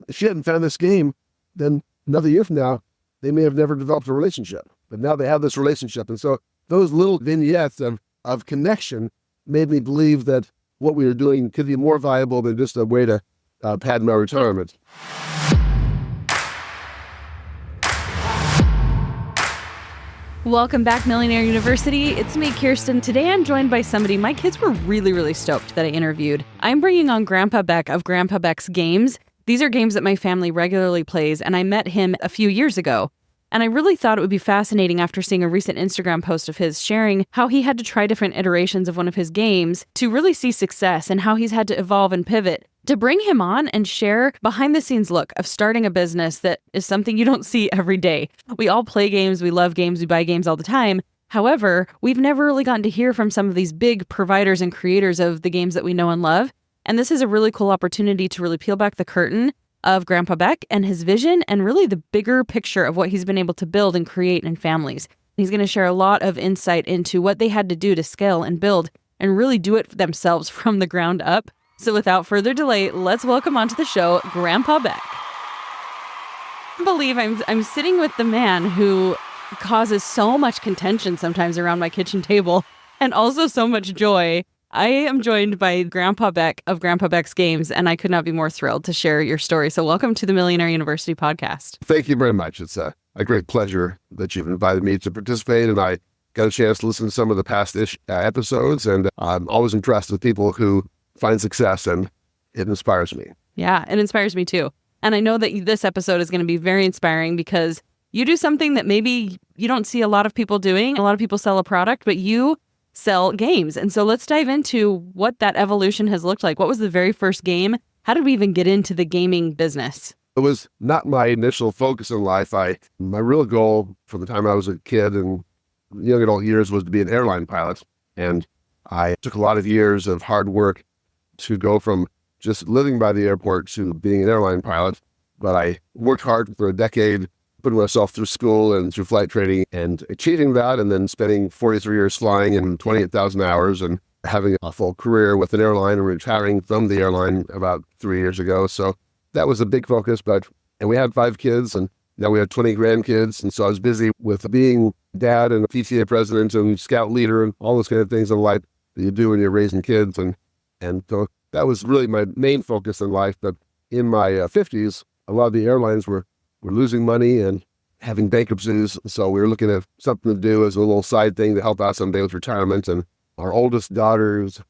if she hadn't found this game, then another year from now, they may have never developed a relationship. But now they have this relationship. And so those little vignettes of connection made me believe that what we were doing could be more valuable than just a way to pad my retirement. Welcome back, Millionaire University. It's me, Kirsten. Today I'm joined by somebody my kids were really stoked that I interviewed. I'm bringing on Grandpa Beck of Grandpa Beck's Games. These are games that my family regularly plays, and I met him a few years ago. And I really thought it would be fascinating after seeing a recent Instagram post of his sharing how he had to try different iterations of one of his games to really see success and how he's had to evolve and pivot. To bring him on and share behind-the-scenes look of starting a business that is something you don't see every day. We all play games, we love games, we buy games all the time. However, we've never really gotten to hear from some of these big providers and creators of the games that we know and love. And this is a really cool opportunity to really peel back the curtain of Grandpa Beck and his vision and really the bigger picture of what he's been able to build and create in families. He's going to share a lot of insight into what they had to do to scale and build and really do it themselves from the ground up. So without further delay, let's welcome onto the show, Grandpa Beck. I believe I'm sitting with the man who causes so much contention sometimes around my kitchen table and also so much joy. I am joined by Grandpa Beck of Grandpa Beck's Games, and I could not be more thrilled to share your story. So welcome to the Millionaire University podcast. Thank you very much. It's a great pleasure that you've invited me to participate, and I got a chance to listen to some of the past episodes, and I'm always impressed with people who find success, and it inspires me. Yeah, it inspires me too. And I know that this episode is going to be very inspiring because you do something that maybe you don't see a lot of people doing. A lot of people sell a product, but you sell games. And so let's dive into what that evolution has looked like. What was the very first game? How did we even get into the gaming business? It was not my initial focus in life. My real goal from the time I was a kid and young adult years was to be an airline pilot. And I took a lot of years of hard work to go from just living by the airport to being an airline pilot. But I worked hard for a decade, putting myself through school and through flight training and achieving that, and then spending 43 years flying and 28,000 hours and having a full career with an airline and retiring from the airline about 3 years ago. So that was a big focus. And we had 5 kids, and now we have 20 grandkids. And so I was busy with being dad and a PTA president and scout leader and all those kind of things in life that you do when you're raising kids. And so that was really my main focus in life. But in my 50s, a lot of the airlines were losing money and having bankruptcies. So we were looking at something to do as a little side thing to help out someday with retirement. And our oldest daughter's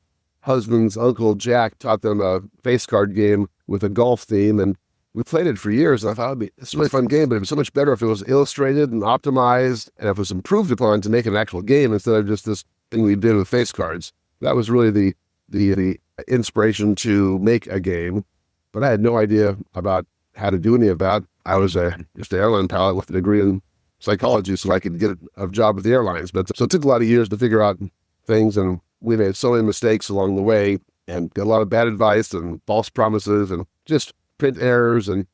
husband's uncle, Jack, taught them a face card game with a golf theme. And we played it for years. And I thought, it's a really fun game, but it'd be so much better if it was illustrated and optimized and if it was improved upon to make an actual game instead of just this thing we did with face cards. That was really the inspiration to make a game, but I had no idea about how to do any of that. I was just an airline pilot with a degree in psychology, so I could get a job with the airlines. So it took a lot of years to figure out things, and we made so many mistakes along the way and got a lot of bad advice and false promises and just print errors and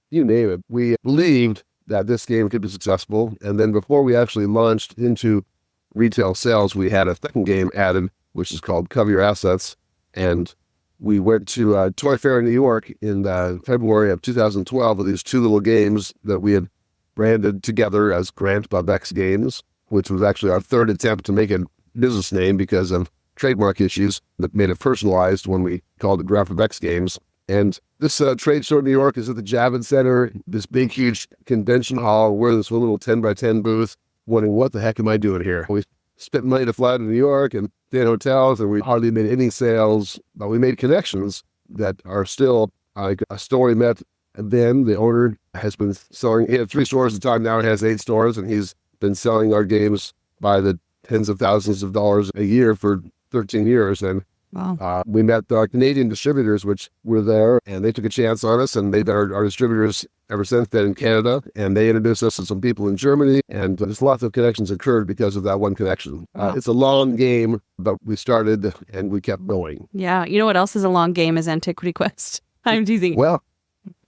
you name it. We believed that this game could be successful, and then before we actually launched into retail sales, we had a second game added, which is called Cover Your Assets. And we went to a toy fair in New York in February of 2012 with these 2 little games that we had branded together as Grandpa Beck's Games, which was actually our 3rd attempt to make a business name because of trademark issues that made it personalized when we called it Grandpa Beck's Games. And this trade show in New York is at the Javits Center, this big, huge convention hall. We're in this little 10 by 10 booth, wondering, what the heck am I doing here? We spent money to fly to New York and stay in hotels, and we hardly made any sales, but we made connections that are still like a store we met. And then the owner has been selling, he had 3 stores at the time, now he has 8 stores, and he's been selling our games by the tens of thousands of dollars a year for 13 years. And wow. We met our Canadian distributors, which were there, and they took a chance on us, and they've been our distributors ever since then in Canada, and they introduced us to some people in Germany, and just lots of connections occurred because of that one connection. Wow. It's a long game, but we started and we kept going. Yeah. You know what else is a long game is Antiquity Quest. I'm teasing. Well,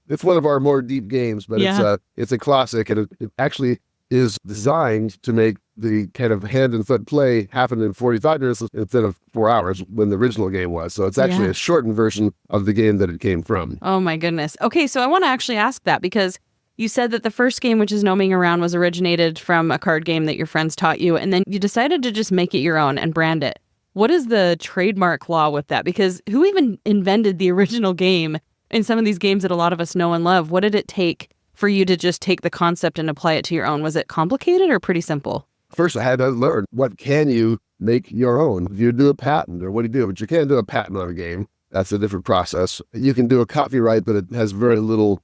it's one of our more deep games, but Yeah. it's a classic, and it actually is designed to make the kind of hand and foot play happen in 45 minutes instead of 4 hours when the original game was. So it's actually a shortened version of the game that it came from. Oh my goodness. Okay, so I want to actually ask that because you said that the first game, which is Gnoming Around, was originated from a card game that your friends taught you, and then you decided to just make it your own and brand it. What is the trademark law with that? Because who even invented the original game in some of these games that a lot of us know and love? What did it take for you to just take the concept and apply it to your own? Was it complicated or pretty simple? First, I had to learn, what can you make your own? If you do a patent, or what do you do? But you can't do a patent on a game. That's a different process. You can do a copyright, but it has very little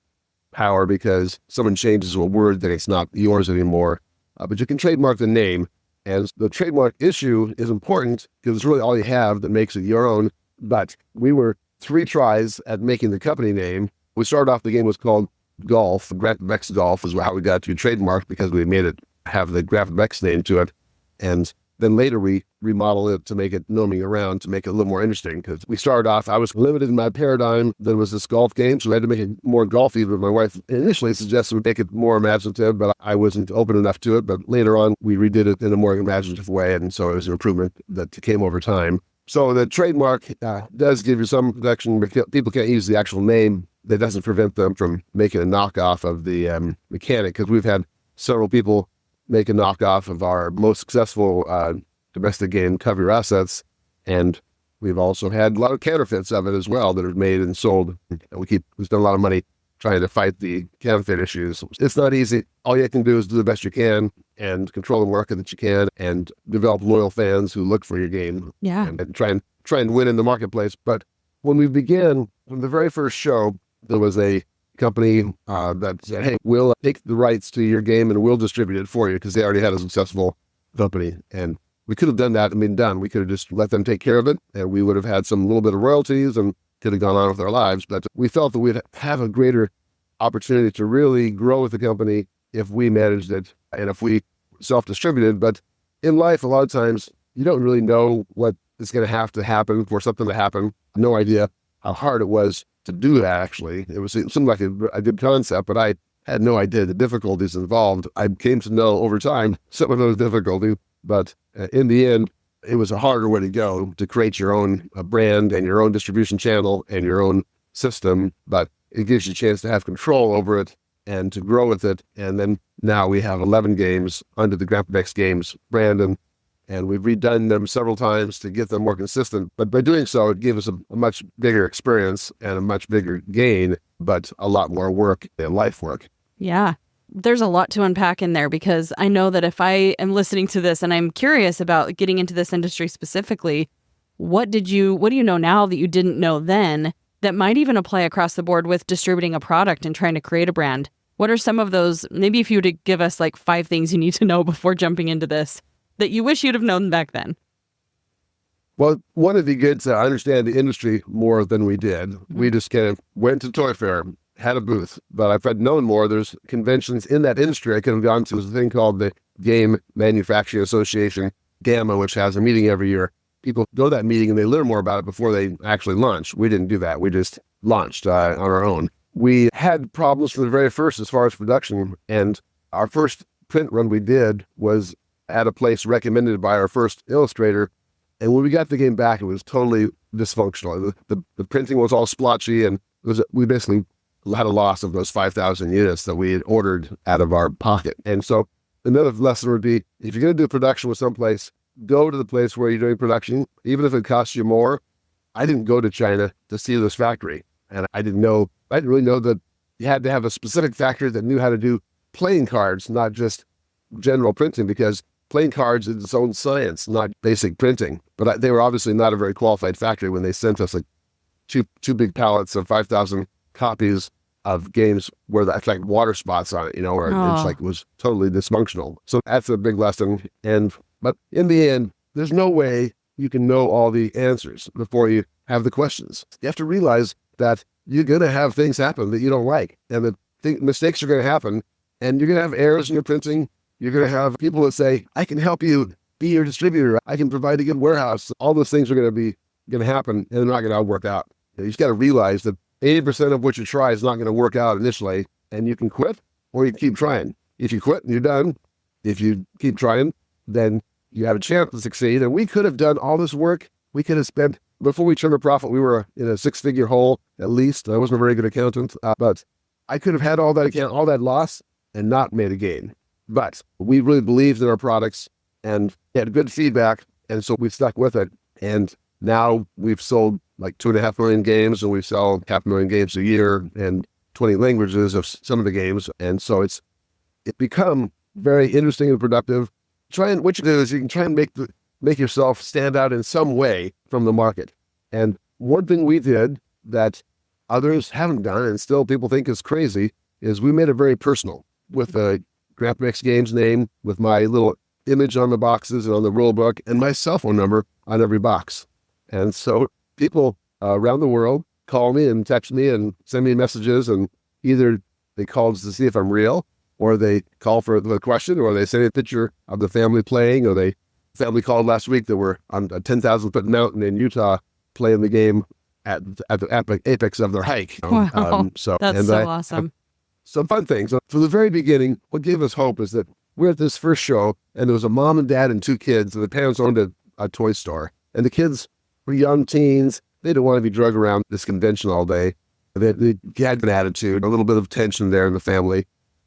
power because someone changes a word that it's not yours anymore. But you can trademark the name. And the trademark issue is important because it's really all you have that makes it your own. But we were 3 tries at making the company name. We started off, the game was called Golf. Grandpa Beck's Golf is how we got to trademark because we made it have the Grandpa Beck's name to it. And then later we remodeled it to make it Gnoming Around, to make it a little more interesting. Because we started off, I was limited in my paradigm. There was this golf game, so I had to make it more golfy. But my wife initially suggested we make it more imaginative, but I wasn't open enough to it. But later on, we redid it in a more imaginative way. And so it was an improvement that came over time. So the trademark does give you some protection. People can't use the actual name. That doesn't prevent them from making a knockoff of the mechanic, because we've had several people make a knockoff of our most successful domestic game, Cover Your Assets, and we've also had a lot of counterfeits of it as well that are made and sold. And we've done a lot of money trying to fight the counterfeit issues. It's not easy. All you can do is do the best you can and control the market that you can and develop loyal fans who look for your game. Yeah. And try and win in the marketplace. But when we began, from the very first show, there was a company that said, hey, we'll take the rights to your game and we'll distribute it for you, because they already had a successful company. And we could have done that and been done. We could have just let them take care of it, and we would have had some little bit of royalties and could have gone on with our lives. But we felt that we'd have a greater opportunity to really grow with the company if we managed it and if we self-distributed. But in life, a lot of times, you don't really know what is going to have to happen for something to happen. No idea how hard it was to do that, actually. It seemed like a good concept, but I had no idea the difficulties involved. I came to know over time some of those difficulties, but in the end, it was a harder way to go, to create your own brand and your own distribution channel and your own system. But it gives you a chance to have control over it and to grow with it. And then now we have 11 games under the Grandpa Beck's Games brand, and we've redone them several times to get them more consistent. But by doing so, it gave us a much bigger experience and a much bigger gain, but a lot more work and life work. Yeah. There's a lot to unpack in there, because I know that if I am listening to this and I'm curious about getting into this industry specifically, what do you know now that you didn't know then that might even apply across the board with distributing a product and trying to create a brand? What are some of those, maybe if you were to give us like 5 things you need to know before jumping into this that you wish you'd have known back then? Well, one of the good to understand the industry more than we did. We just kind of went to Toy Fair, had a booth. But if I'd known more, there's conventions in that industry I could have gone to. There's a thing called the Game Manufacturing Association, GAMA, which has a meeting every year. People go to that meeting and they learn more about it before they actually launch. We didn't do that. We just launched on our own. We had problems from the very first as far as production. And our first print run we did was at a place recommended by our first illustrator. And when we got the game back, it was totally dysfunctional. The printing was all splotchy, and we basically had a loss of those 5,000 units that we had ordered out of our pocket. And so another lesson would be, if you're going to do production with someplace, go to the place where you're doing production, even if it costs you more. I didn't go to China to see this factory, and I didn't really know that you had to have a specific factory that knew how to do playing cards, not just general printing, because playing cards is its own science, not basic printing. But they were obviously not a very qualified factory when they sent us like two big pallets of 5,000 copies of games where that's like water spots on it, where it's like it was totally dysfunctional. So that's a big lesson. But in the end, there's no way you can know all the answers before you have the questions. You have to realize that you're going to have things happen that you don't like, and that mistakes are going to happen, and you're going to have errors in your printing. You're going to have people that say, I can help you be your distributor. I can provide a good warehouse. All those things are going to happen, and they're not going to work out. You just got to realize that 80% of what you try is not going to work out initially, and you can quit or you can keep trying. If you quit and you're done, if you keep trying, then you have a chance to succeed. And we could have done all this work. We could have spent, before we turned a profit, we were in a 6-figure hole at least. I wasn't a very good accountant, but I could have had all that loss and not made a gain. But we really believed in our products and had good feedback. And so we stuck with it. And now we've sold like 2.5 million games, and we sell 500,000 games a year and 20 languages of some of the games. And so it's become very interesting and productive. What you do is you can try and make yourself stand out in some way from the market. And one thing we did that others haven't done, and still people think is crazy, is we made it very personal with the Grandpa Beck's Games name, with my little image on the boxes and on the rule book, and my cell phone number on every box. And so people around the world call me and text me and send me messages, and either they call to see if I'm real, or they call for the question, or they send a picture of the family playing, or family called last week that were on a 10,000-foot mountain in Utah playing the game at the apex of their hike. Wow, that's so awesome. Some fun things. From the very beginning, what gave us hope is that we're at this first show, and there was a mom and dad and 2 kids, and the parents owned a toy store. And the kids were young teens. They didn't want to be drugged around this convention all day. They had an attitude, a little bit of tension there in the family.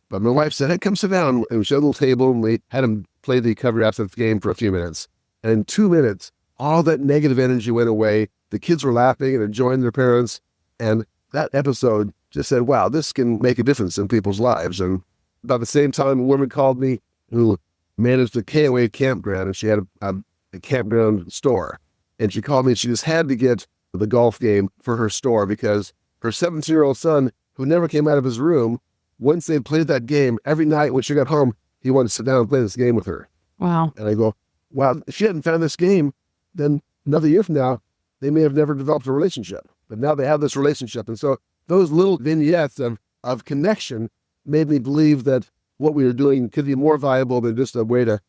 But my wife said, hey, come sit down. And we showed a little table, and we had them play the cover apps of the game for a few minutes. And in 2 minutes, all that negative energy went away. The kids were laughing and enjoying their parents. And that episode just said, wow, this can make a difference in people's lives. And about the same time, a woman called me who managed a KOA campground, and she had a campground store. And she called me, and she just had to get the golf game for her store because her 17-year-old son, who never came out of his room, once they played that game, every night when she got home, he wanted to sit down and play this game with her. Wow. And I go, wow, if she hadn't found this game, then another year from now, they may have never developed a relationship. But now they have this relationship. And so those little vignettes of connection made me believe that what we were doing could be more viable than just a way to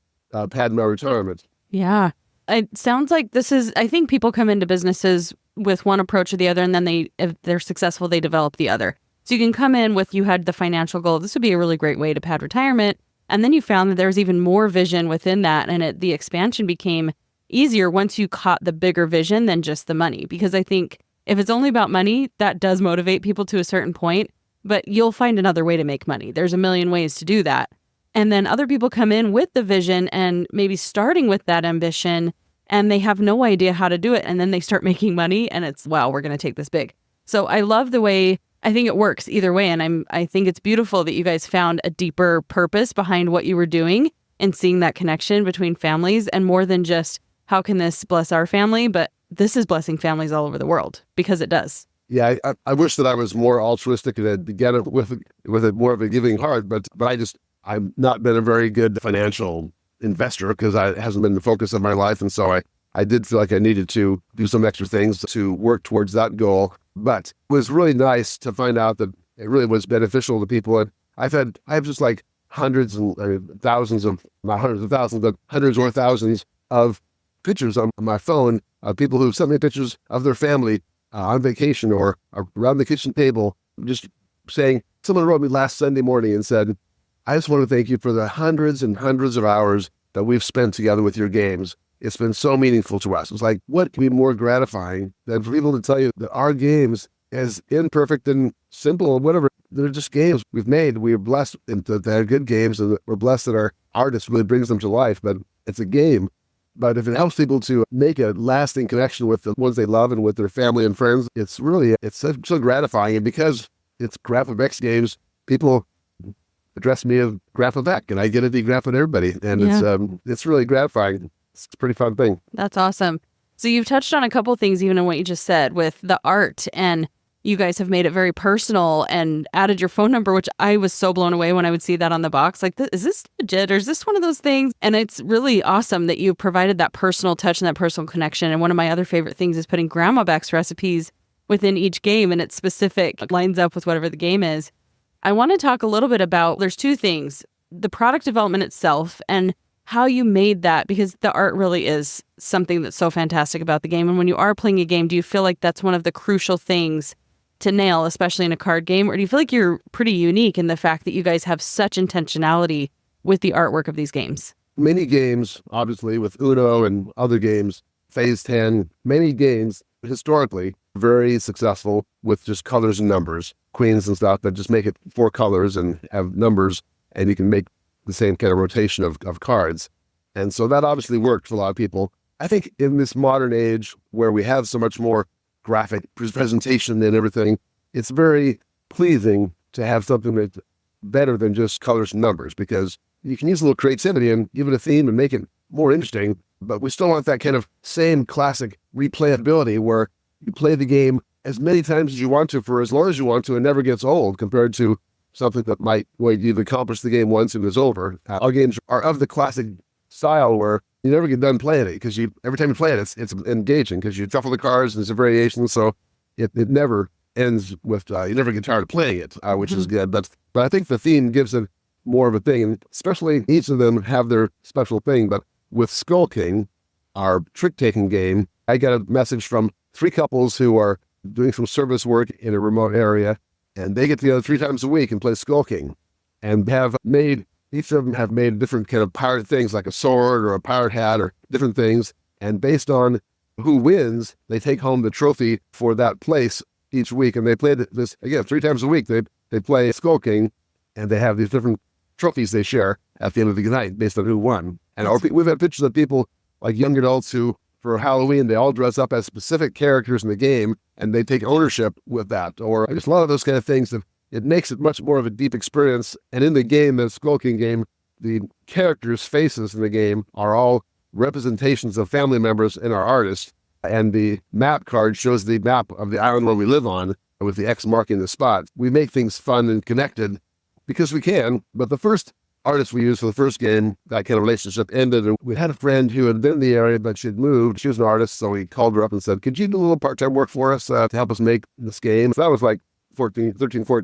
pad my retirement. Yeah. It sounds like I think people come into businesses with one approach or the other, and then if they're successful, they develop the other. So you can come in with, you had the financial goal. This would be a really great way to pad retirement. And then you found that there was even more vision within that. And the expansion became easier once you caught the bigger vision than just the money. Because I think if it's only about money, that does motivate people to a certain point, but you'll find another way to make money. There's a million ways to do that. And then other people come in with the vision and maybe starting with that ambition, and they have no idea how to do it. And then they start making money, and it's, wow, we're going to take this big. So I love the way, I think it works either way. And I think it's beautiful that you guys found a deeper purpose behind what you were doing and seeing that connection between families, and more than just how can this bless our family, but this is blessing families all over the world, because it does. Yeah, I wish that I was more altruistic and had began it with a more of a giving heart, but I've not been a very good financial investor because it hasn't been the focus of my life. And so I did feel like I needed to do some extra things to work towards that goal. But it was really nice to find out that it really was beneficial to people. And I have just like hundreds and thousands of, not hundreds of thousands, but hundreds or thousands of pictures on my phone of people who sent me pictures of their family on vacation or around the kitchen table, just saying, someone wrote me last Sunday morning and said, I just want to thank you for the hundreds and hundreds of hours that we've spent together with your games. It's been so meaningful to us. It's like, what can be more gratifying than for people to tell you that our games, as imperfect and simple or whatever, they're just games we've made. We're blessed that they're good games, and we're blessed that our artist really brings them to life, but it's a game. But if it helps people to make a lasting connection with the ones they love and with their family and friends, it's so gratifying. And because it's Grandpa Beck's games, people address me as Grandpa Beck, and I get to be Grandpa to everybody. And it's really gratifying. It's a pretty fun thing. That's awesome. So you've touched on a couple things, even in what you just said with the art, and you guys have made it very personal and added your phone number, which I was so blown away when I would see that on the box. Like, is this legit, or is this one of those things? And it's really awesome that you provided that personal touch and that personal connection. And one of my other favorite things is putting Grandma Beck's recipes within each game, and it's specific, lines up with whatever the game is. I want to talk a little bit about, there's two things, the product development itself and how you made that, because the art really is something that's so fantastic about the game. And when you are playing a game, do you feel like that's one of the crucial things to nail, especially in a card game? Or do you feel like you're pretty unique in the fact that you guys have such intentionality with the artwork of these games? Many games, obviously, with Uno and other games, Phase 10, many games historically very successful with just colors and numbers, queens and stuff that just make it 4 colors and have numbers, and you can make the same kind of rotation of cards. And so that obviously worked for a lot of people. I think in this modern age where we have so much more graphic presentation and everything, it's very pleasing to have something that's better than just colors and numbers, because you can use a little creativity and give it a theme and make it more interesting. But we still want that kind of same classic replayability where you play the game as many times as you want to for as long as you want to and never gets old, compared to something that might, well, you've accomplished the game once and it's over. Our games are of the classic style where you never get done playing it, because every time you play it, it's engaging, because you shuffle the cards and there's a variation, so it never ends with, you never get tired of playing it, which is good. But I think the theme gives it more of a thing, and especially each of them have their special thing. But with Skull King, our trick-taking game, I got a message from 3 couples who are doing some service work in a remote area, and they get together 3 times a week and play Skull King, and each of them have made different kind of pirate things, like a sword or a pirate hat or different things. And based on who wins, they take home the trophy for that place each week. And they play this, again, 3 times a week. They play Skull King, and they have these different trophies they share at the end of the night based on who won. And we've had pictures of people, like young adults, who, for Halloween, they all dress up as specific characters in the game, and they take ownership with that. Or just a lot of those kind of things that it makes it much more of a deep experience. And in the game, the Skull King game, the characters' faces in the game are all representations of family members and our artists. And the map card shows the map of the island where we live on, with the X marking the spot. We make things fun and connected because we can. But the first artist we used for the first game, that kind of relationship ended. And we had a friend who had been in the area, but she'd moved. She was an artist, so we called her up and said, could you do a little part-time work for us to help us make this game? So that was like 14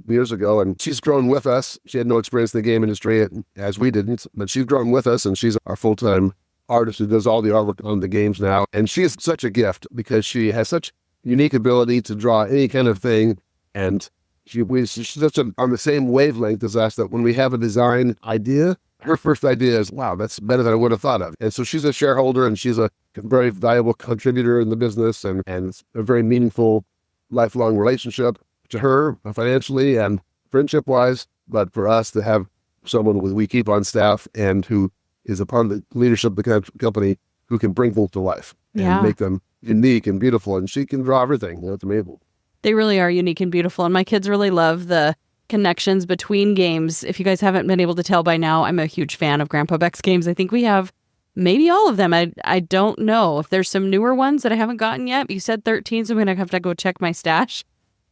years ago, and she's grown with us. She had no experience in the game industry, as we didn't, but she's grown with us, and she's our full-time artist who does all the artwork on the games now. And she's such a gift because she has such unique ability to draw any kind of thing, and she's such on the same wavelength as us that when we have a design idea, her first idea is, wow, that's better than I would have thought of. And so she's a shareholder, and she's a very valuable contributor in the business, and it's a very meaningful lifelong relationship to her financially and friendship-wise. But for us to have someone we keep on staff and who is upon the leadership of the company, who can bring things to life and make them unique and beautiful. And she can draw everything. It's amazing. They really are unique and beautiful. And my kids really love the connections between games. If you guys haven't been able to tell by now, I'm a huge fan of Grandpa Beck's games. I think we have maybe all of them. I don't know if there's some newer ones that I haven't gotten yet. You said 13, so I'm going to have to go check my stash.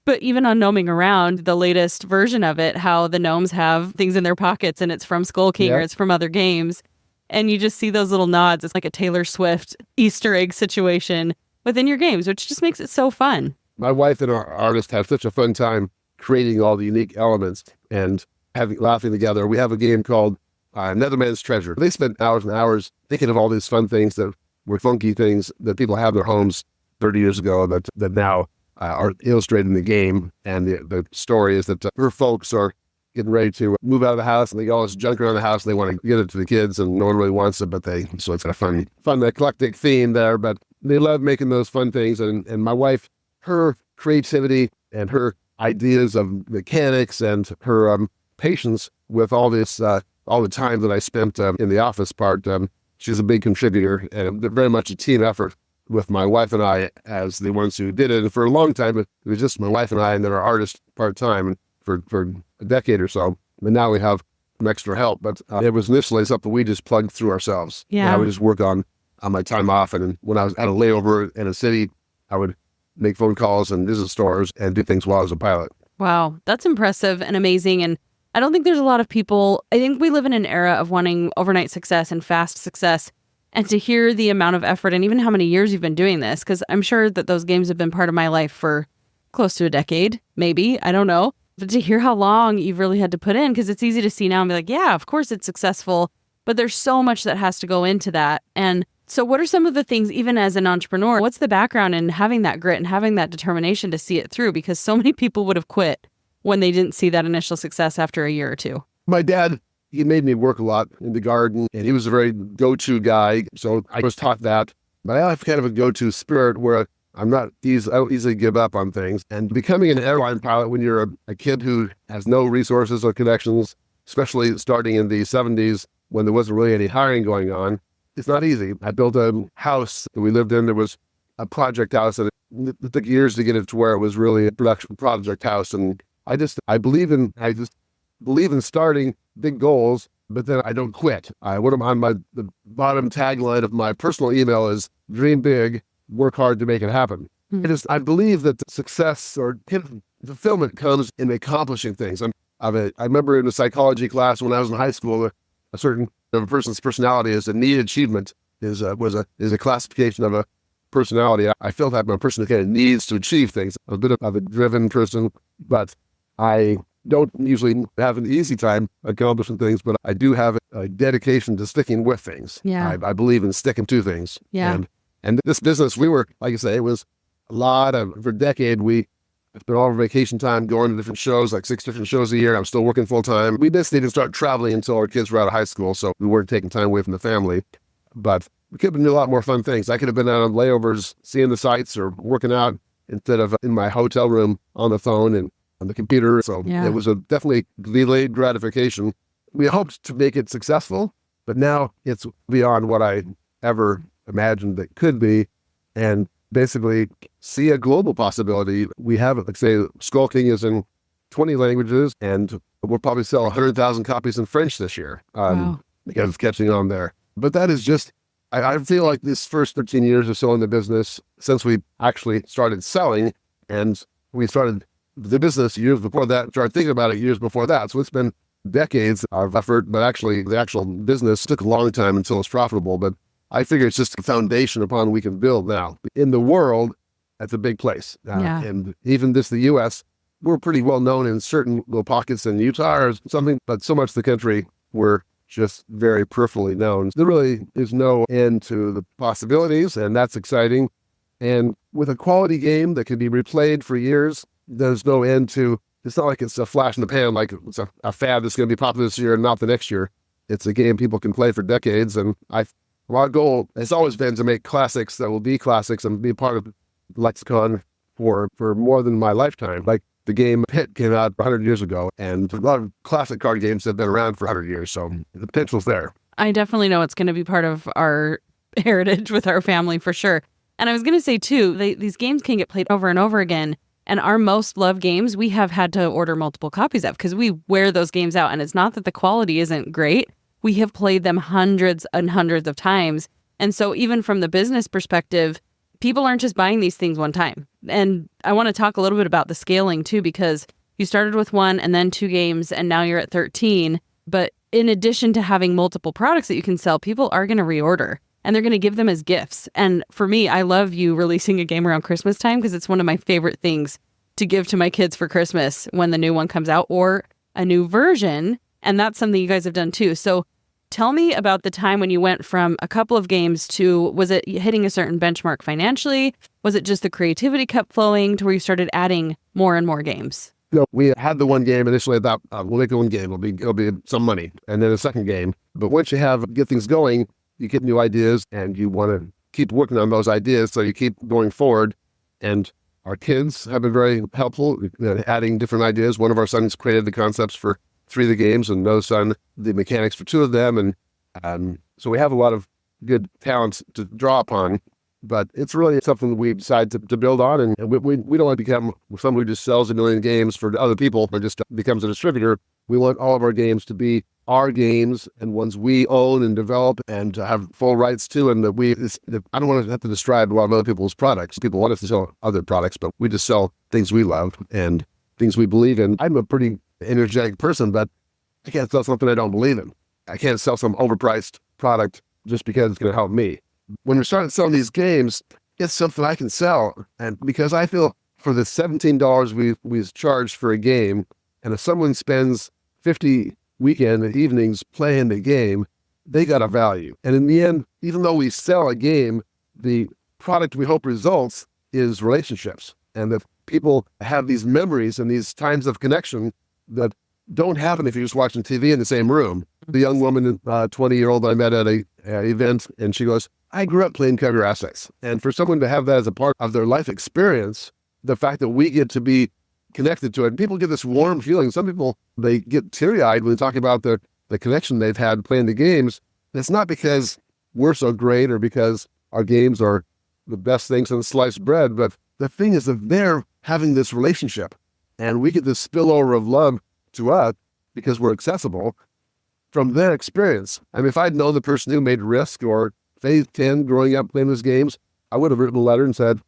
But even on Gnoming Around, the latest version of it, how the gnomes have things in their pockets and it's from Skull King or it's from other games. And you just see those little nods. It's like a Taylor Swift Easter egg situation within your games, which just makes it so fun. My wife and our artist have such a fun time creating all the unique elements and laughing together. We have a game called Netherman's Treasure. They spent hours and hours thinking of all these fun things that were funky things that people have in their homes 30 years ago that now are illustrated in the game. And the story is that her folks are getting ready to move out of the house, and they got all this junk around the house, and they want to get it to the kids, and no one really wants it, so it's a fun eclectic theme there. But they love making those fun things. And my wife, her creativity and her ideas of mechanics and her patience with all this, all the time that I spent in the office part, she's a big contributor, and very much a team effort with my wife and I as the ones who did it. And for a long time, it was just my wife and I, and then our artist part-time for a decade or so. But now we have some extra help. But it was initially something we just plugged through ourselves. Yeah. And I would just work on my time off. And when I was at a layover in a city, I would make phone calls and visit stores and do things while I was a pilot. Wow, that's impressive and amazing. And I don't think there's a lot of people, I think we live in an era of wanting overnight success and fast success. And to hear the amount of effort and even how many years you've been doing this, because I'm sure that those games have been part of my life for close to a decade, maybe, I don't know. But to hear how long you've really had to put in, because it's easy to see now and be like, yeah, of course it's successful, but there's so much that has to go into that. And so what are some of the things, even as an entrepreneur, what's the background in having that grit and having that determination to see it through? Because so many people would have quit when they didn't see that initial success after a year or two. My dad, he made me work a lot in the garden, and he was a very go-to guy. So I was taught that. But I have kind of a go-to spirit where I don't easily give up on things. And becoming an airline pilot when you're a kid who has no resources or connections, especially starting in the 70s when there wasn't really any hiring going on, it's not easy. I built a house that we lived in. There was a project house, and it took years to get it to where it was really a production project house. And I just believe in starting big goals, but then I don't quit. The bottom tagline of my personal email is dream big, work hard to make it happen. I believe that the success or fulfillment comes in accomplishing things. I remember in a psychology class when I was in high school, a certain of a person's personality is a need achievement is a classification of a personality. I feel that I'm a person who kind of needs to achieve things. I'm a bit of a driven person, but I don't usually have an easy time accomplishing things, but I do have a dedication to sticking with things. Yeah. I believe in sticking to things. Yeah. And this business, we were, like I say, it was for a decade, we spent all our vacation time going to different shows, like 6 different shows a year. I'm still working full time. We basically didn't start traveling until our kids were out of high school, so we weren't taking time away from the family. But we could have been doing a lot more fun things. I could have been out on layovers, seeing the sights or working out instead of in my hotel room on the phone and on the computer. So It was definitely delayed gratification. We hoped to make it successful, but now it's beyond what I ever imagined it could be. And basically see a global possibility. We have, like say, Skull King is in 20 languages, and we'll probably sell 100,000 copies in French this year. Wow. Because it's catching on there. But that is just, I feel like this first 13 years or so in the business, since we actually started selling, and we started the business years before that, started thinking about it years before that. So it's been decades of effort, but actually the actual business took a long time until it's profitable. But I figure it's just a foundation upon we can build now. In the world, that's a big place. And even the U.S., we're pretty well known in certain little pockets in Utah or something, but so much of the country, we're just very peripherally known. There really is no end to the possibilities, and that's exciting. And with a quality game that can be replayed for years, there's no end to, it's not like it's a flash in the pan, like it's a fad that's going to be popular this year and not the next year. It's a game people can play for decades, and my goal has always been to make classics that will be classics and be part of the lexicon for more than my lifetime. Like the game Pit came out 100 years ago, and a lot of classic card games have been around for 100 years, so the potential's there. I definitely know it's going to be part of our heritage with our family for sure. And I was going to say too, these games can get played over and over again. And our most loved games, we have had to order multiple copies of because we wear those games out. And it's not that the quality isn't great. We have played them hundreds and hundreds of times. And so even from the business perspective, people aren't just buying these things one time. And I want to talk a little bit about the scaling too, because you started with 1 and then 2 games, and now you're at 13. But in addition to having multiple products that you can sell, people are going to reorder and they're going to give them as gifts. And for me, I love you releasing a game around Christmas time because it's one of my favorite things to give to my kids for Christmas when the new one comes out or a new version. And that's something you guys have done too. So tell me about the time when you went from a couple of games to, was it hitting a certain benchmark financially? Was it just the creativity kept flowing to where you started adding more and more games? No, we had the one game initially. I thought we'll make the one game. It'll be some money, and then a second game. But once you get things going, you get new ideas, and you want to keep working on those ideas, so you keep going forward. And our kids have been very helpful, adding different ideas. One of our sons created the concepts for 3 of the games, and another son the mechanics for 2 of them, and so we have a lot of good talents to draw upon. But it's really something that we decide to build on, and we don't want to become someone who just sells 1 million games for other people or just becomes a distributor. We want all of our games to be our games and ones we own and develop and to have full rights to, and that I don't want to have to describe a lot of other people's products. People want us to sell other products, but we just sell things we love and things we believe in. I'm a pretty energetic person, but I can't sell something I don't believe in. I can't sell some overpriced product just because it's going to help me. When we started selling these games, it's something I can sell. And because I feel for the $17 we charged for a game, and if someone spends 50 weekend evenings playing the game, they got a value. And in the end, even though we sell a game, the product we hope results is relationships. And that people have these memories and these times of connection that don't happen if you're just watching TV in the same room. The young woman, 20-year-old I met at a event, and she goes, I grew up playing cover assets. And for someone to have that as a part of their life experience, the fact that we get to be connected to it, and people get this warm feeling. Some people, they get teary-eyed when they talk about the connection they've had playing the games. It's not because we're so great or because our games are the best things in sliced bread, but the thing is that they're having this relationship, and we get this spillover of love to us because we're accessible from their experience. I mean, if I'd known the person who made Risk or Phase 10 growing up playing those games, I would have written a letter and said,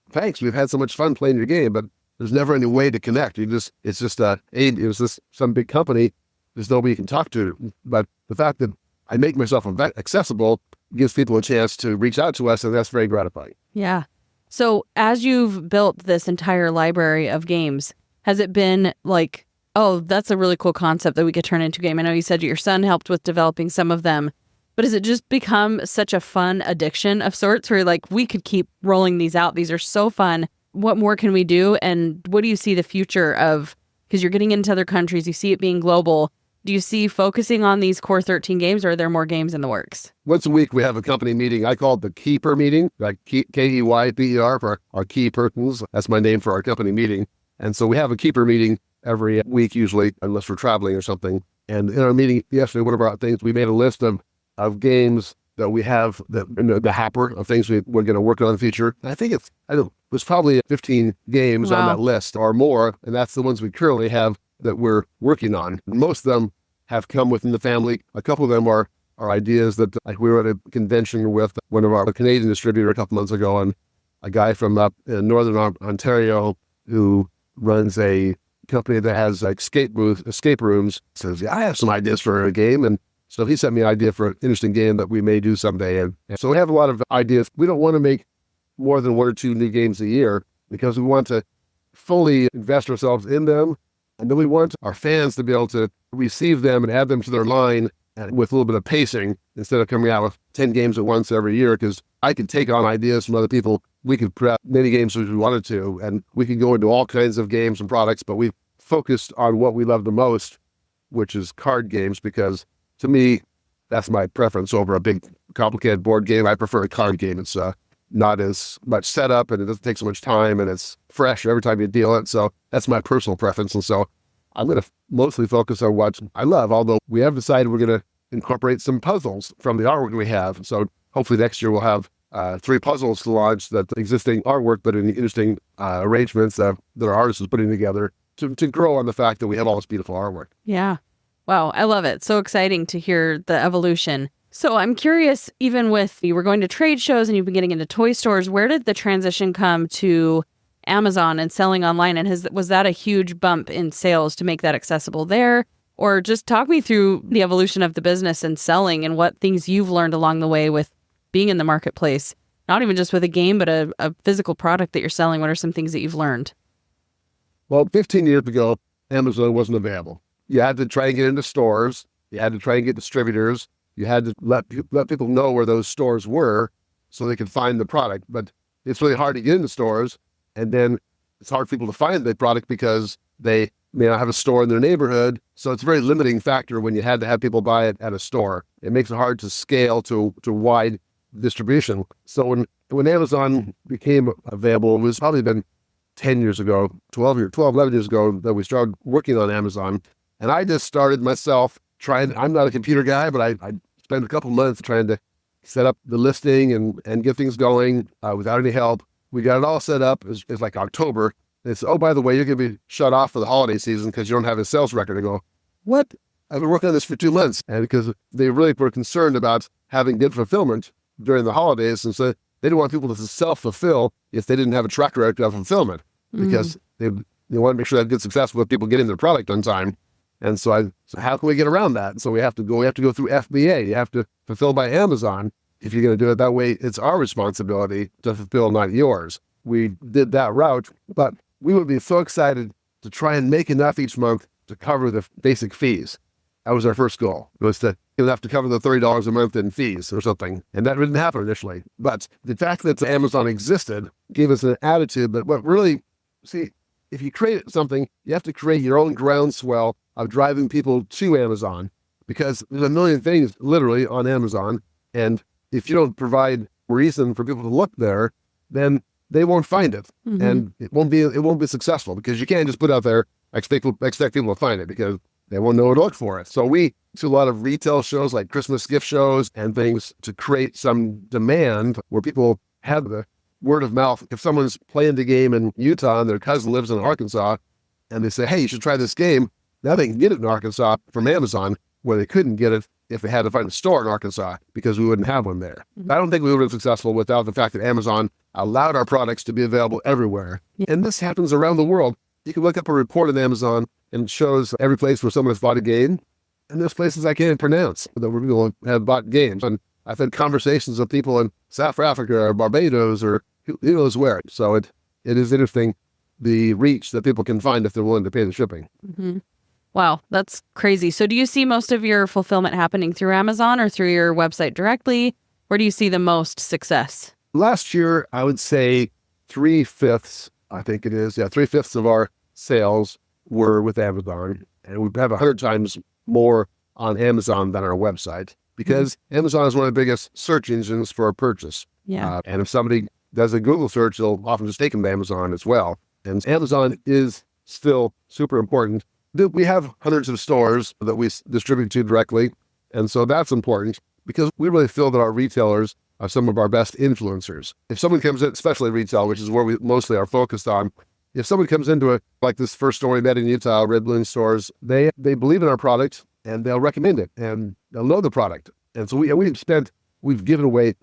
thanks, we've had so much fun playing your game, but there's never any way to connect. It was just some big company, there's nobody you can talk to. But the fact that I make myself accessible gives people a chance to reach out to us, and that's very gratifying. Yeah. So as you've built this entire library of games, has it been like, oh, that's a really cool concept that we could turn into a game? I know you said your son helped with developing some of them, but has it just become such a fun addiction of sorts where like we could keep rolling these out? These are so fun. What more can we do? And what do you see the future of, because you're getting into other countries, you see it being global. Do you see focusing on these core 13 games, or are there more games in the works? Once a week, we have a company meeting. I call it the Keeper meeting, like Keyper for our key persons. That's my name for our company meeting. And so we have a Keeper meeting every week, usually, unless we're traveling or something. And in our meeting yesterday, one of our things, we made a list of games that we have, the happer of things we're going to work on in the future. And I think it was probably 15 games on that list or more. And that's the ones we currently have that we're working on. Most of them have come within the family. A couple of them are ideas that, like, we were at a convention with one of our Canadian distributor a couple months ago, and a guy from up in Northern Ontario who runs a company that has like escape rooms says, yeah, I have some ideas for a game. And so he sent me an idea for an interesting game that we may do someday. And so we have a lot of ideas. We don't want to make more than 1 or 2 new games a year because we want to fully invest ourselves in them. And then we want our fans to be able to receive them and add them to their line with a little bit of pacing instead of coming out with 10 games at once every year, because I could take on ideas from other people. We could prep many games as we wanted to, and we could go into all kinds of games and products, but we focused on what we love the most, which is card games, because to me, that's my preference over a big, complicated board game. I prefer a card game. It's not as much setup, and it doesn't take so much time, and it's fresh every time you deal it. So that's my personal preference. And so I'm going to mostly focus on what I love, although we have decided we're going to incorporate some puzzles from the artwork we have. So hopefully next year we'll have 3 puzzles to launch, that existing artwork, but in interesting arrangements that our artist is putting together to grow on the fact that we have all this beautiful artwork. Yeah. Wow. I love it. So exciting to hear the evolution. So I'm curious, even with, you were going to trade shows and you've been getting into toy stores, where did the transition come to Amazon and selling online? And was that a huge bump in sales to make that accessible there? Or just talk me through the evolution of the business and selling and what things you've learned along the way with being in the marketplace, not even just with a game, but a physical product that you're selling. What are some things that you've learned? Well, 15 years ago, Amazon wasn't available. You had to try and get into stores. You had to try and get distributors. You had to let people know where those stores were so they could find the product. But it's really hard to get into stores, and then it's hard for people to find the product because they may not have a store in their neighborhood. So it's a very limiting factor when you had to have people buy it at a store. It makes it hard to scale to wide distribution. So when Amazon became available, it was probably been 10 years ago, 11 years ago, that we started working on Amazon. And I just started myself trying. I'm not a computer guy, but I spent a couple months trying to set up the listing and get things going without any help. We got it all set up. It's like October. They said, oh, by the way, you're going to be shut off for the holiday season because you don't have a sales record. I go, what? I've been working on this for 2 months. And because they really were concerned about having good fulfillment during the holidays. And so they didn't want people to self-fulfill if they didn't have a track record of fulfillment, because they want to make sure that good success with people getting their product on time. And so how can we get around that? So we have to go through FBA. You have to fulfill by Amazon. If you're going to do it that way, it's our responsibility to fulfill, not yours. We did that route, but we would be so excited to try and make enough each month to cover the basic fees. That was our first goal. It was to have to cover the $30 a month in fees or something. And that didn't happen initially. But the fact that Amazon existed gave us an attitude. But what really, if you create something, you have to create your own groundswell of driving people to Amazon. because there's a million things literally on Amazon. And if you don't provide reason for people to look there, then they won't find it. And it won't be successful, because you can't just put out there, expect people to find it, because they won't know where to look for it. So we do a lot of retail shows like Christmas gift shows and things to create some demand where people have the word of mouth. If someone's playing the game in Utah and their cousin lives in Arkansas and they say, hey, you should try this game, now they can get it in Arkansas from Amazon, where they couldn't get it if they had to find a store in Arkansas, because we wouldn't have one there. I don't think we would have been successful without the fact that Amazon allowed our products to be available everywhere. And this happens around the world. You can look up a report on Amazon and it shows every place where someone has bought a game. And there's places I can't pronounce that where people have bought games. And I've had conversations with people in South Africa or Barbados or who knows where. So it is interesting, the reach that people can find if they're willing to pay the shipping. Wow, that's crazy. So do you see most of your fulfillment happening through Amazon or through your website directly? Where do you see the most success? Last year, I would say 3/5, I think it is. Yeah, 3/5 of our sales were with Amazon. And we have 100 times more on Amazon than our website, because Amazon is one of the biggest search engines for a purchase. Yeah. And if somebody does a Google search, they'll often just take them to Amazon as well. And Amazon is still super important. We have hundreds of stores that we distribute to directly. And so that's important, because we really feel that our retailers are some of our best influencers. If someone comes in, especially retail, which is where we mostly are focused on, if someone comes into it, like this first store we met in Utah, Red Balloon stores, they believe in our product and they'll recommend it and they'll know the product. And so we've given away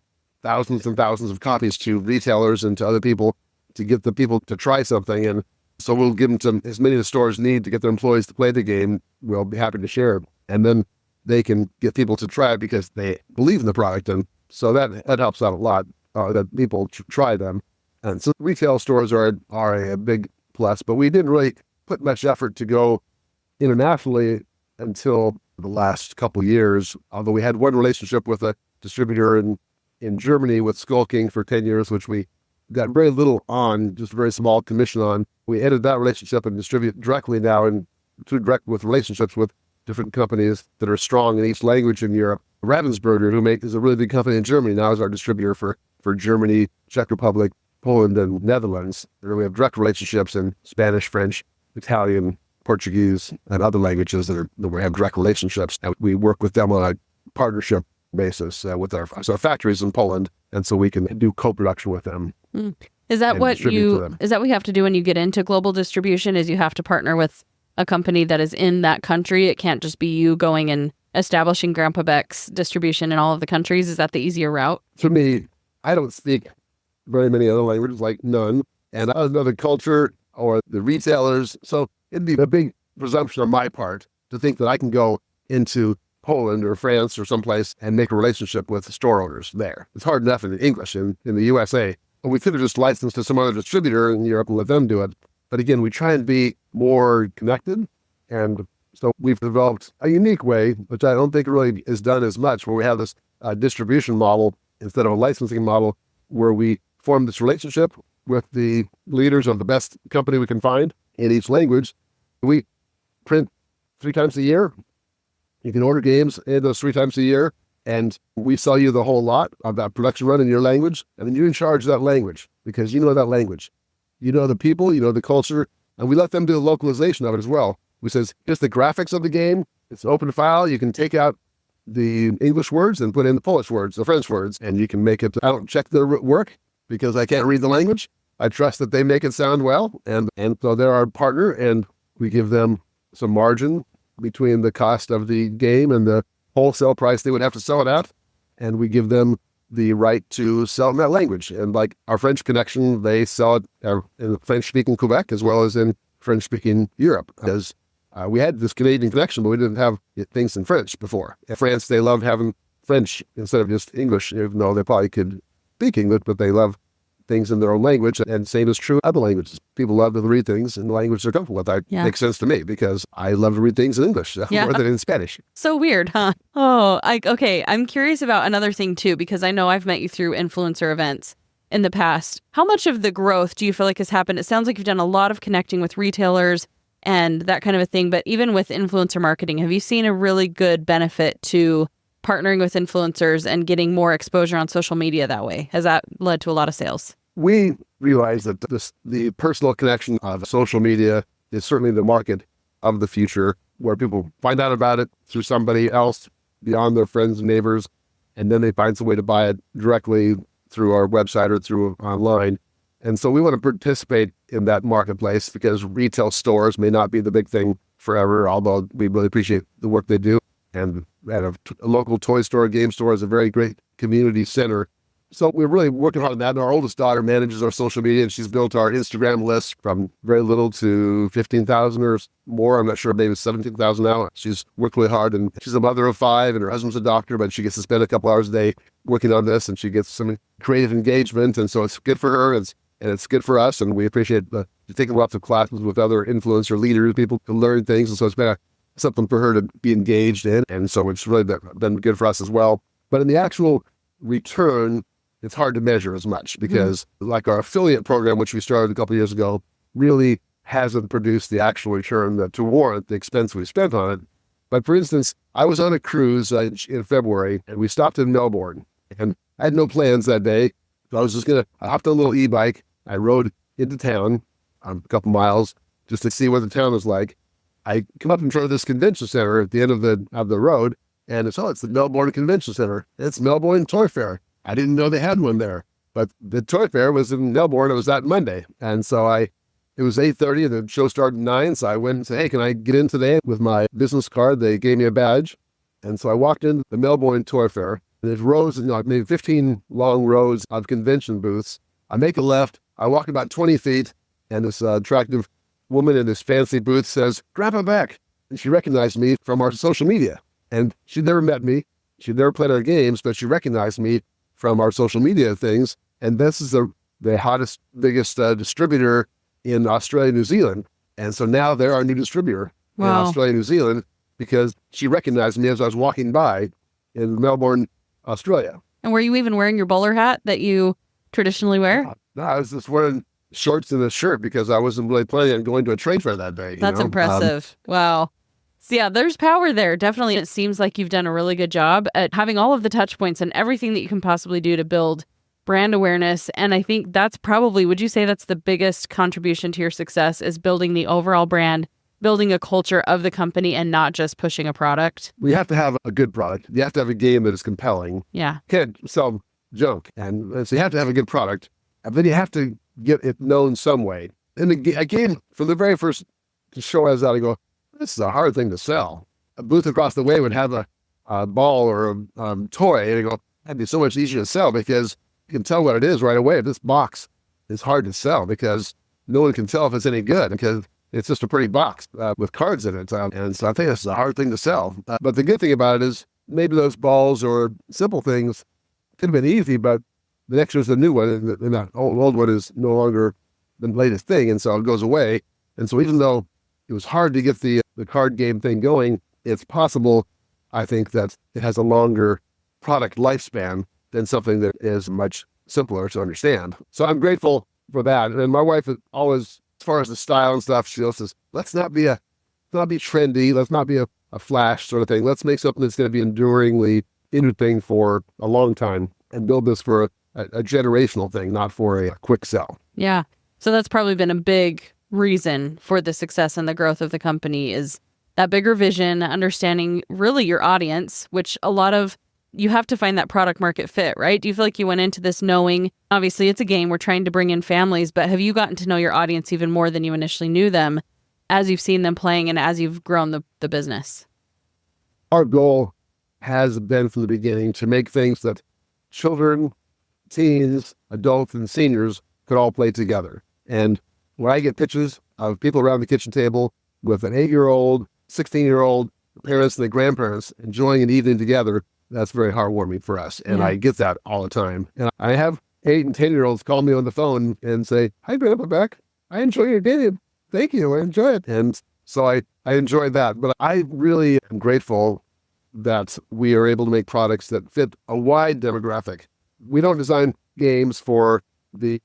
thousands and thousands of copies to retailers and to other people to get the people to try something. And so we'll give them to as many of the stores need to get their employees to play the game. We'll be happy to share it. And then they can get people to try it because they believe in the product. And so that helps out a lot, that people try them. And so retail stores are a big plus, but we didn't really put much effort to go internationally until the last couple of years, although we had one relationship with a distributor in Germany with Skull King for 10 years, which we got very little on, just a very small commission on. We ended that relationship and distribute directly now and direct with relationships with different companies that are strong in each language in Europe. Ravensburger, is a really big company in Germany, now is our distributor for Germany, Czech Republic, Poland, and Netherlands. And we have direct relationships in Spanish, French, Italian, Portuguese, and other languages that we have direct relationships. And we work with them on a partnership basis with our factories in Poland, and so we can do co-production with them. Is that what you have to do when you get into global distribution? Is you have to partner with a company that is in that country? It can't just be you going and establishing Grandpa Beck's distribution in all of the countries. Is that the easier route? For me, I don't speak very many other languages, like none, and I don't know the culture or the retailers. So it'd be a big presumption on my part to think that I can go into Poland or France or someplace and make a relationship with store owners there. It's hard enough in English in the USA. We could have just licensed to some other distributor in Europe and let them do it. But again, we try and be more connected. And so we've developed a unique way, which I don't think really is done as much, where we have this distribution model instead of a licensing model, where we form this relationship with the leaders of the best company we can find in each language. We print 3 times a year. You can order games in those 3 times a year, and we sell you the whole lot of that production run in your language, and then you're in charge of that language because you know that language. You know the people, you know the culture, and we let them do the localization of it as well. We says, here's the graphics of the game. It's an open file. You can take out the English words and put in the Polish words, the French words, and you can make it. I don't check their work because I can't read the language. I trust that they make it sound well, and so they're our partner, and we give them some margin between the cost of the game and the wholesale price they would have to sell it at, and we give them the right to sell in that language. And like our French connection, they sell it in French-speaking Quebec as well as in French-speaking Europe, because we had this Canadian connection, but we didn't have things in French before. In France, they love having French instead of just English, even though they probably could speak English, but they love things in their own language. And same is true other languages. People love to read things in the language they're comfortable with. That makes sense to me because I love to read things in English more than in Spanish. So weird, huh? Okay. I'm curious about another thing too, because I know I've met you through influencer events in the past. How much of the growth do you feel like has happened? It sounds like you've done a lot of connecting with retailers and that kind of a thing. But even with influencer marketing, have you seen a really good benefit to partnering with influencers and getting more exposure on social media that way? Has that led to a lot of sales? We realize that the personal connection of social media is certainly the market of the future, where people find out about it through somebody else beyond their friends and neighbors, and then they find some way to buy it directly through our website or through online. And so we want to participate in that marketplace, because retail stores may not be the big thing forever, although we really appreciate the work they do. And at a local toy store, game store is a very great community center. So we're really working hard on that. And our oldest daughter manages our social media, and she's built our Instagram list from very little to 15,000 or more. I'm not sure, maybe 17,000 now. She's worked really hard, and she's a mother of 5, and her husband's a doctor, but she gets to spend a couple hours a day working on this, and she gets some creative engagement. And so it's good for her, and it's good for us. And we appreciate taking lots of classes with other influencer leaders, people to learn things. And so it's been something for her to be engaged in. And so it's really been good for us as well. But in the actual return, it's hard to measure as much, because like our affiliate program, which we started a couple of years ago, really hasn't produced the actual return to warrant the expense we spent on it. But for instance, I was on a cruise in February, and we stopped in Melbourne, and I had no plans that day. So I hopped on a little e-bike. I rode into town a couple miles just to see what the town was like. I come up in front of this convention center at the end of the road, and it's the Melbourne Convention Center. It's Melbourne Toy Fair. I didn't know they had one there, but the toy fair was in Melbourne. It was that Monday. And so it was 8:30 and the show started at 9. So I went and said, hey, can I get in today with my business card? They gave me a badge. And so I walked into the Melbourne Toy Fair. And there's rows, maybe 15 long rows of convention booths. I make a left. I walk about 20 feet, and this attractive woman in this fancy booth says, Grandpa Beck. And she recognized me from our social media. And she'd never met me. She'd never played our games, but she recognized me from our social media things. And this is the hottest, biggest distributor in Australia, New Zealand. And so now they're our new distributor in Australia, New Zealand, because she recognized me as I was walking by in Melbourne, Australia. And were you even wearing your bowler hat that you traditionally wear? No, I was just wearing shorts and a shirt because I wasn't really planning on going to a trade fair that day. That's impressive. Wow. So yeah, there's power there. Definitely. It seems like you've done a really good job at having all of the touch points and everything that you can possibly do to build brand awareness. And I think that's probably, would you say that's the biggest contribution to your success, is building the overall brand, building a culture of the company, and not just pushing a product? We have to have a good product. You have to have a game that is compelling. Yeah. You can't sell junk. And so you have to have a good product, and then you have to get it known some way. And a game, from the very first show I was out, I go, this is a hard thing to sell. A booth across the way would have a ball or a toy, and you go, that'd be so much easier to sell because you can tell what it is right away. This box is hard to sell because no one can tell if it's any good because it's just a pretty box with cards in it. And so I think this is a hard thing to sell. But the good thing about it is maybe those balls or simple things could have been easy, but the next one's the new one, and the old one is no longer the latest thing, and so it goes away. And so even though it was hard to get the card game thing going, it's possible, I think, that it has a longer product lifespan than something that is much simpler to understand. So I'm grateful for that. And my wife is always, as far as the style and stuff, she says, let's not be trendy. Let's not be a flash sort of thing. Let's make something that's going to be enduringly interesting for a long time and build this for a generational thing, not for a quick sell. Yeah. So that's probably been a big reason for the success and the growth of the company, is that bigger vision, understanding really your audience, which you have to find that product market fit, right? Do you feel like you went into this knowing, obviously it's a game, we're trying to bring in families, but have you gotten to know your audience even more than you initially knew them as you've seen them playing and as you've grown the business? Our goal has been from the beginning to make things that children, teens, adults, and seniors could all play together. And when I get pictures of people around the kitchen table with an 8-year-old, 16-year-old, parents and the grandparents enjoying an evening together, that's very heartwarming for us. And I get that all the time. And I have 8 and 10-year-olds call me on the phone and say, hi, Grandpa Beck. I enjoy your game. Thank you. I enjoy it. And so I enjoy that. But I really am grateful that we are able to make products that fit a wide demographic. We don't design games for the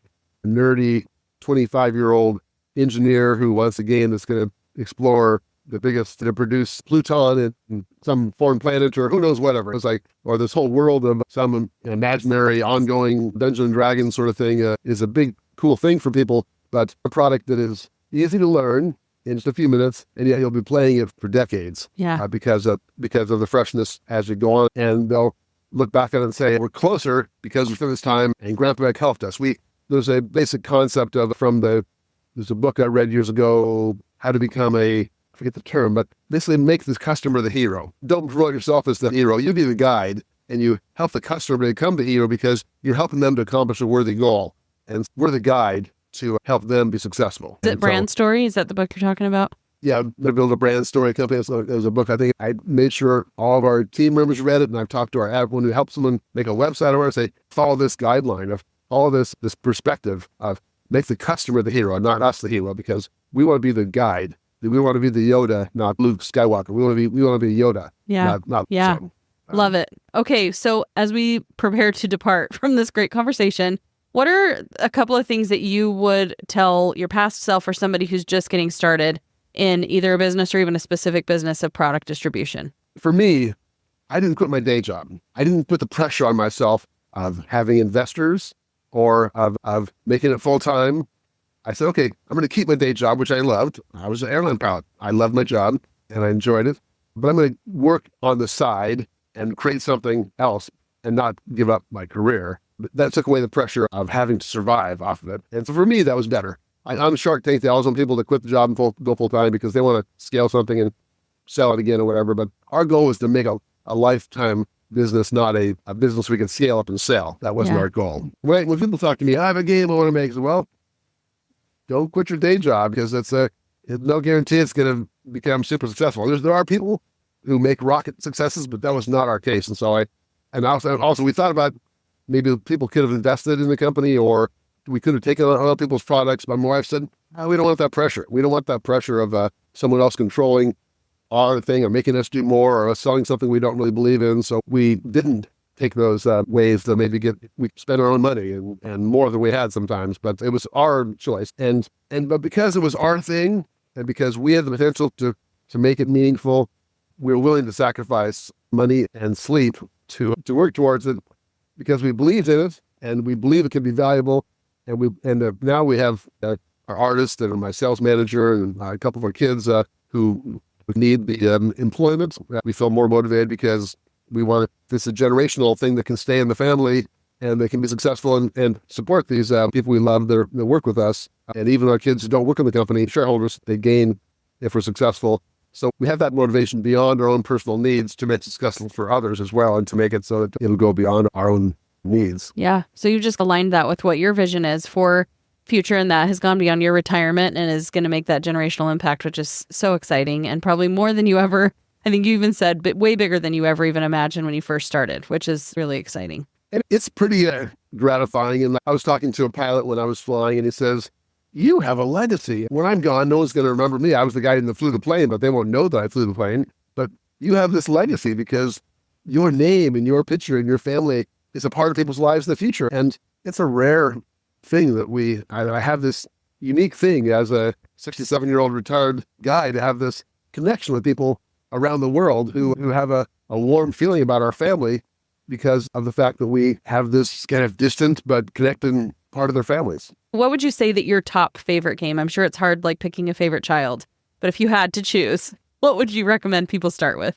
nerdy 25-year-old engineer who wants a game that's going to explore the biggest to produce Pluton in some foreign planet or who knows whatever. It's like, or this whole world of some imaginary ongoing Dungeon and Dragon sort of thing is a big, cool thing for people, but a product that is easy to learn in just a few minutes, and yet you'll be playing it for decades. Yeah. Because of the freshness as you go on, and they'll look back at it and say, we're closer because we spent this time, and Grandpa Beck helped us. There's a basic concept of there's a book I read years ago, how to become I forget the term, but basically make this customer the hero. Don't promote yourself as the hero. You be the guide, and you help the customer become the hero because you're helping them to accomplish a worthy goal. And we're the guide to help them be successful. Is it Brand Story? Is that the book you're talking about? Yeah, they build a brand story company. So it was a book. I think I made sure all of our team members read it, and I've talked to everyone who helps someone make a website or say, follow this guideline of all of this perspective of make the customer the hero, not us the hero, because we want to be the guide. We want to be the Yoda, not Luke Skywalker. We want to be Yoda. Yeah. Not yeah. so, Love it. Okay. So as we prepare to depart from this great conversation, what are a couple of things that you would tell your past self or somebody who's just getting started in either a business or even a specific business of product distribution? For me, I didn't quit my day job. I didn't put the pressure on myself of having investors or of making it full time. I said, okay, I'm going to keep my day job, which I loved. I was an airline pilot. I loved my job and I enjoyed it, but I'm going to work on the side and create something else and not give up my career. But that took away the pressure of having to survive off of it. And so for me, that was better. On Shark Tank, they always want people to quit the job and go full time because they want to scale something and sell it again or whatever. But our goal was to make a lifetime business, not a business we can scale up and sell. That wasn't our goal. When people talk to me, I have a game I want to make, I say, well, don't quit your day job because it's no guarantee it's going to become super successful. There are people who make rocket successes, but that was not our case. And so also we thought about maybe people could have invested in the company or we could have taken on other people's products. But my wife said, oh, we don't want that pressure. We don't want that pressure of someone else controlling our thing or making us do more or us selling something we don't really believe in. So we didn't take those ways to maybe we spend our own money and more than we had sometimes, but it was our choice. But because it was our thing and because we had the potential to make it meaningful, we were willing to sacrifice money and sleep to work towards it because we believed in it and we believe it can be valuable. And now we have our artist and my sales manager and a couple of our kids who need the employment. We feel more motivated because we want this a generational thing that can stay in the family and they can be successful and support these people we love that work with us. And even our kids who don't work in the company, shareholders, they gain if we're successful. So we have that motivation beyond our own personal needs to make it successful for others as well and to make it so that it'll go beyond our own needs. Yeah. So you just aligned that with what your vision is for future, and that has gone beyond your retirement and is going to make that generational impact, which is so exciting and probably more than you ever, I think you even said, but way bigger than you ever even imagined when you first started, which is really exciting. And it's pretty gratifying. And I was talking to a pilot when I was flying and he says, you have a legacy. When I'm gone, no one's going to remember me. I was the guy that flew the plane, but they won't know that I flew the plane. But you have this legacy because your name and your picture and your family is a part of people's lives in the future. And it's a rare thing that I have this unique thing as a 67-year-old retired guy to have this connection with people around the world who have a warm feeling about our family because of the fact that we have this kind of distant but connected part of their families. What would you say that your top favorite game? I'm sure it's hard like picking a favorite child, but if you had to choose, what would you recommend people start with?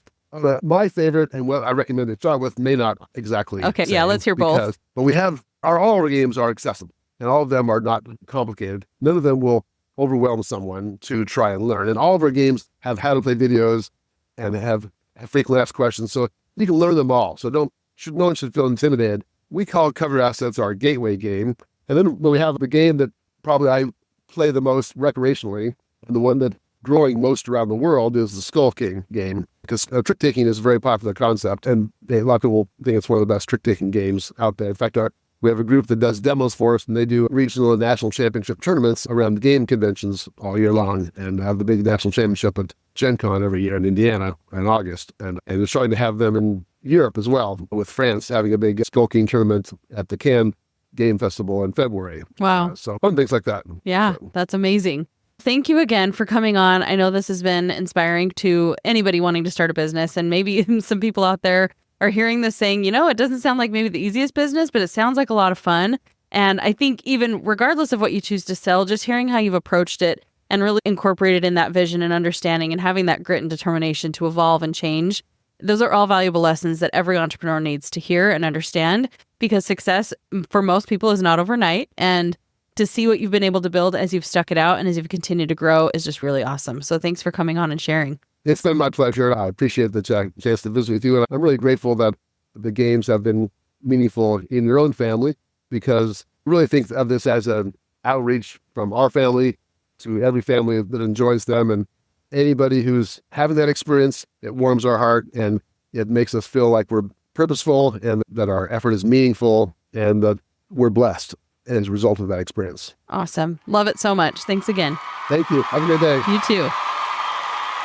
My favorite and what I recommend to start with may not exactly. Okay, yeah, let's hear both. But we have all our games are accessible and all of them are not complicated. None of them will overwhelm someone to try and learn. And all of our games have how to play videos and have frequently asked questions. So you can learn them all. So no one should feel intimidated. We call Covered Assets our gateway game. And then we have the game that probably I play the most recreationally and the one that growing most around the world is the Skull King game because trick taking is a very popular concept and a lot of people think it's one of the best trick taking games out there. In fact, we have a group that does demos for us and they do regional and national championship tournaments around game conventions all year long and have the big national championship at Gen Con every year in Indiana in August. And it's trying to have them in Europe as well, with France having a big Skull King tournament at the Cannes Game Festival in February. Wow. So fun things like that. Yeah, so. That's amazing. Thank you again for coming on. I know this has been inspiring to anybody wanting to start a business, and maybe some people out there are hearing this saying, it doesn't sound like maybe the easiest business, but it sounds like a lot of fun. And I think even regardless of what you choose to sell, just hearing how you've approached it and really incorporated in that vision and understanding and having that grit and determination to evolve and change, those are all valuable lessons that every entrepreneur needs to hear and understand, because success for most people is not overnight. And to see what you've been able to build as you've stuck it out and as you've continued to grow is just really awesome. So thanks for coming on and sharing. It's been my pleasure. I appreciate the chance to visit with you. And I'm really grateful that the games have been meaningful in your own family, because I really think of this as an outreach from our family to every family that enjoys them. And anybody who's having that experience, it warms our heart and it makes us feel like we're purposeful and that our effort is meaningful and that we're blessed as a result of that experience. Awesome. Love it so much. Thanks again. Thank you. Have a good day. You too.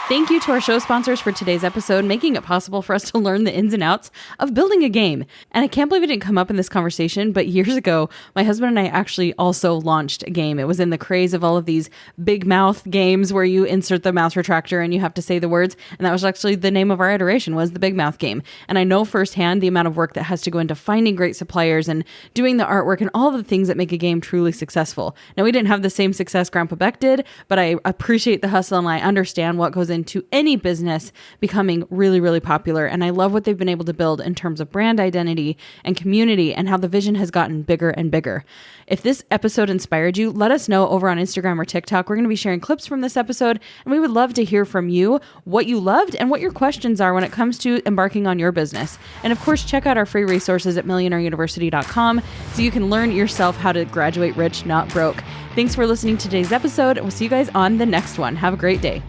Thank you to our show sponsors for today's episode, making it possible for us to learn the ins and outs of building a game. And I can't believe it didn't come up in this conversation, but years ago, my husband and I actually also launched a game. It was in the craze of all of these big mouth games where you insert the mouse retractor and you have to say the words. And that was actually the name of our iteration, was the Big Mouth game. And I know firsthand the amount of work that has to go into finding great suppliers and doing the artwork and all the things that make a game truly successful. Now, we didn't have the same success Grandpa Beck did, but I appreciate the hustle and I understand what goes into any business becoming really, really popular. And I love what they've been able to build in terms of brand identity and community and how the vision has gotten bigger and bigger. If this episode inspired you, let us know over on Instagram or TikTok. We're going to be sharing clips from this episode, and we would love to hear from you what you loved and what your questions are when it comes to embarking on your business. And of course, check out our free resources at millionaireuniversity.com so you can learn yourself how to graduate rich, not broke. Thanks for listening to today's episode. We'll see you guys on the next one. Have a great day.